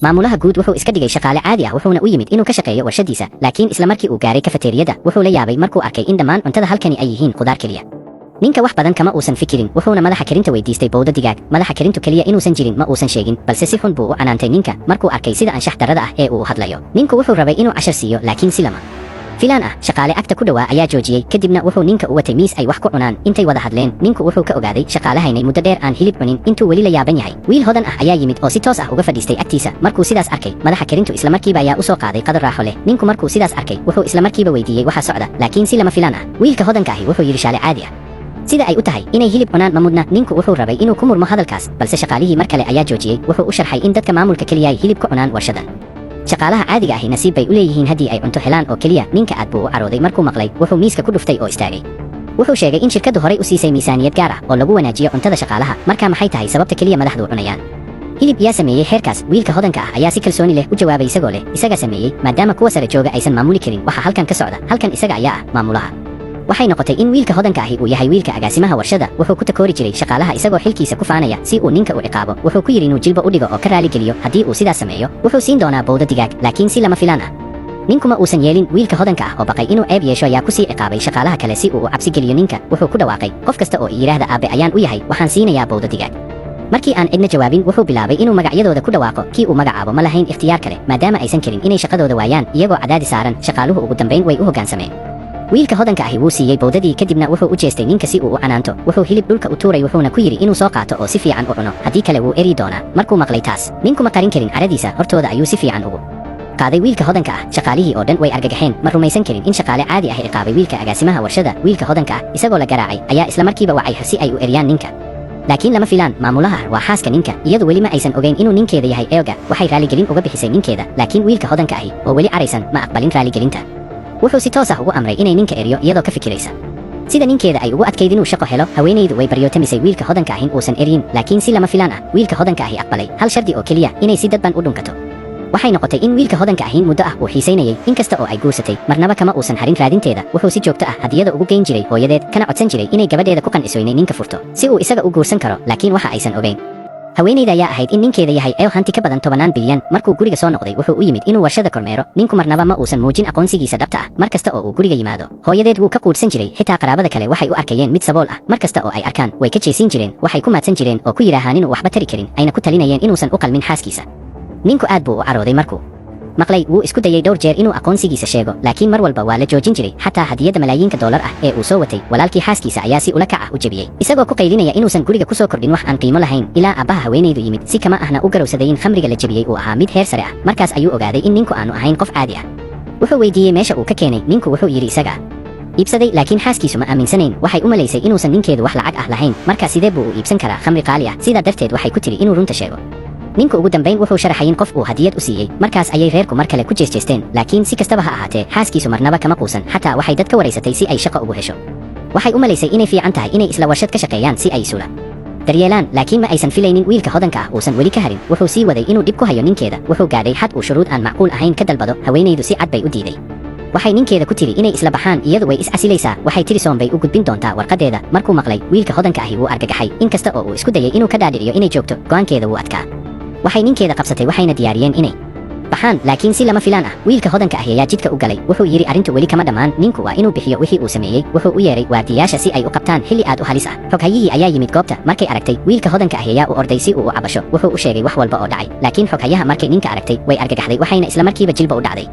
maamulaha guud wuxuu iska dhigay shaqaale caadi ah wuxuuna u yimid inuu ka shaqeeyo warshadiisa laakiin isla markii uu gaaray kafeteriyada wuxuu la yaabay markuu arkay in dhammaan cuntada halkani ay yihiin khudaar keliya ninka wax badan kama uusan fikirin wuxuuna madaxa karinta weydiistay bowdo digaag madaxa karintu keliya inuusan jirin ma uusan sheegin balse si xun buu u canaantay ninka markuu arkay sida anshax darrada ah ee uu hadlayo ninku wuxuu rabay inuu cashar siiyo laakiin si lama filaan ah shaqaale agta ku dhawaa ayaa joojiyey kadibna wuxuu ninka u watay miis ay wax ku cunaan intay wada hadleen ninku wuxuu ka ogaaday shaqaalahaynay muddo dheer aan hilib cunin intuu weli la yaaban yahay wiil hodan ah ayaa yimid oo si toos ah uga fadhiistay agtiisa markuu sidaas arkay madaxa karintu isla markiiba ayaa u soo qaaday qadar raaxo leh ninku markuu sidaas arkay wuxuu isla markiiba weydiiyey waxa socda laakiin si lama filaan ah wiilka hodanka ahi wuxuu yidhi shaale caadi ah sida ay u tahay inay hilib cunaan ma mudna ninku wuxuu rabay inuu ku murmo hadalkaas balse shaqaalihii mar kale ayaa joojiyey wuxuu u sharxay in dadka maamulka keliya ay hilib ku cunaan warshadan shaqaalaha caadiga ahi nasiib bay u leeyihiin haddii ay cunto helaan oo keliya ninka aad buu u carooday markuu maqlay wuxuu miiska ku dhuftay oo istaagay wuxuu sheegay in shirkaddu horay u siisay miisaaniyad gaar ah oo lagu wanaajiyo cuntada shaqaalaha marka maxay tahay sababta keliya madaxdu cunayaan hilib yaa sameeyey heerkaas wiilka hodanka ah ayaa si kalsooni leh u jawaabay isagoo leh isaga sameeyey maadaama kuwa sare jooga aysan maamuli karin waxa halkan ka socda halkan isaga ayaa ah maamulaha waxay noqotay in wiilka hodanka ahi uu yahay wiilka agaasimaha warshada wuxuu ku takoori jiray shaqaalaha isagoo xilkiisa ku faanaya si uu ninka u ciqaabo wuxuu ku yidhi inuu jilba u dhigo oo ka raali geliyo haddii uu sidaas sameeyo wuxuu siin doonaa bowdo digaag laakiin si lama filaan ah ninkuma uusan yeelin wiilka hodanka ah oo baqay inuu ceeb yeesho ayaa ku sii ciqaabay shaqaalaha kale si uu u cabsi geliyo ninka wuxuu ku dhawaaqay qof kasta oo yidhaahda aabe ayaan u yahay waxaan siinayaa bowdo digaag markii aan cidna jawaabin wuxuu bilaabay inuu magacyadooda ku dhawaaqo kii uu magacaabo ma lahayn ikhtiyaar kale maadaama aysan karin inay shaqadooda waayaan iyagoo cadaadi saaran shaqaaluhu ugu dambayn way u hoggaansameen wiilka hodanka ahi wuu siiyey bowdadii kadibna wuxuu u jeestay ninka si uu u canaanto wuxuu hilib dhulka u tuuray wuxuuna ku yidhi inuu soo qaato oo si fiican u cuno haddii kale wuu eri doonaa markuu maqlay taas ninkuma qarin karin caradiisa hortooda ayuu si fiican ugu qaaday wiilka hodanka ah shaqaalihii oo dhan way argagaxeen ma rumaysan karin in shaqaale caadi ah ciqaabay wiilka agaasimaha warshada wiilka hodanka ah isagoo la garaacay ayaa isla markiiba wacay si ay u eryaan ninka laakiin lama filaan maamulaha waa xaaska ninka iyadu weli ma aysan ogeyn inuu ninkeeda yahay eoga waxay raaligelin uga bixisay ninkeeda laakiin wiilka hodanka ahi oo weli caraysan ma aqbalin raaligelinta wuxuu si toos ah ugu amray inay ninka eryo iyadoo ka fikiraysa sida ninkeeda ay ugu adkayd inuu shaqo helo haweenaydu way baryootamisay wiilka hodanka ah in uusan eryin laakiin si lama filaan ah wiilka hodanka ahi aqbalay hal shardi oo keliya inay si dadban u dhunkato waxay noqotay in wiilka hodanka ahi muddo ah uu xiisaynayay inkasta oo ay guursatay marnaba kama uusan harin raadinteeda wuxuu si joogto ah hadiyada ugu geyn jiray hooyadeed kana codsan jiray inay gabadheeda ku qanciso inay ninka furto si uu isaga u guursan karo laakiin waxa aysan ogeyn haweenayda ayaa ahayd in ninkeeda yahay eo hanti ka badan 10 bilyan markuu guriga soo noqday wuxuu u yimid inuu warshada kormeero ninku marnaba ma uusan muujin aqoonsigiisa dhabta ah mar kasta oo uu guriga yimaado hooyadeed wuu ka quudhsan jiray xitaa qaraabada kale waxay u arkayeen mid sabool ah mar kasta oo ay arkaan way ka jeesin jireen waxay ku maadsan jireen oo ku yidhaahaan inuu waxba tari karin ayna ku talinayeen inuusan u qalmin xaaskiisa ninku aad buu u carooday markuu maqlay wuu isku dayay dhowr jeer inuu aqoonsigiisa sheego laakiin mar walba waa la joojin jiray xataa hadiyada malaayiinka dollar ah ee uu soo watay walaalkii xaaskiisa ayaa si ula kac ah u jebiyey isagoo ku qaylinaya inuusan guriga ku soo kordhin wax aan qiimo lahayn ilaa aabbaha haweenaydu yimid si kama ahna u garowsaday in khamriga la jebiyey uu ahaa mid heer sare ah markaas ayuu ogaaday in ninku aanu ahayn qof caadi ah wuxuu weydiiyey meesha uu ka keenay ninku wuxuu yidhi isaga iibsaday laakiin xaaskiisu ma aaminsanayn waxay u malaysay inuusan ninkeedu wax lacag ah lahayn marka sidee buu u iibsan karaa khamri qaali ah sidaa darteed waxay ku tiri inuu runta sheego ninku ugu dambayn wuxuu sharaxay in qof uu hadiyad u siiyey markaas ayay reerku mar kale ku jeesjeesteen laakiin si kastaba ha ahaatee xaaskiisu marnaba kama quusan xataa waxay dad ka waraysatay si ay shaqo ugu hesho waxay u malaysay inay fiican tahay inay isla warshad ka shaqeeyaan si ay isula daryeelaan laakiin ma aysan filaynin wiilka hodanka ah uusan weli ka harin wuxuu sii waday inuu dhib ku hayo ninkeeda wuxuu gaadhay xad uu shuruud aan macquul ahayn ka dalbado haweenaydu si cad bay u diiday waxay ninkeeda ku tiri inay isla baxaan iyadu way is casilaysaa waxay tiri soon bay u gudbin doontaa warqadeeda markuu maqlay wiilka hodanka ahi wuu argagaxay inkasta oo uu isku dayay inuu ka dhaadhiciyo inay joogto go'aankeeda wuu adkaa waxay ninkeeda qabsatay waxayna diyaariyeen inay baxaan laakiin si lama filaan ah wiilka hodanka ahi ayaa jidka u galay wuxuu yidhi arrintu weli kama dhammaan ninku waa inuu bixiyo wixii uu sameeyey wuxuu u yeeray waardiyaasha si ay u qabtaan xilli aad u halis ah xoghayihii ayaa yimid goobta markay aragtay wiilka hodanka ahi ayaa u orday si uu u cabasho wuxuu u sheegay wax walba oo dhacay laakiin xoghayaha markay ninka aragtay way argagaxday waxayna isla markiiba jilba u dhacday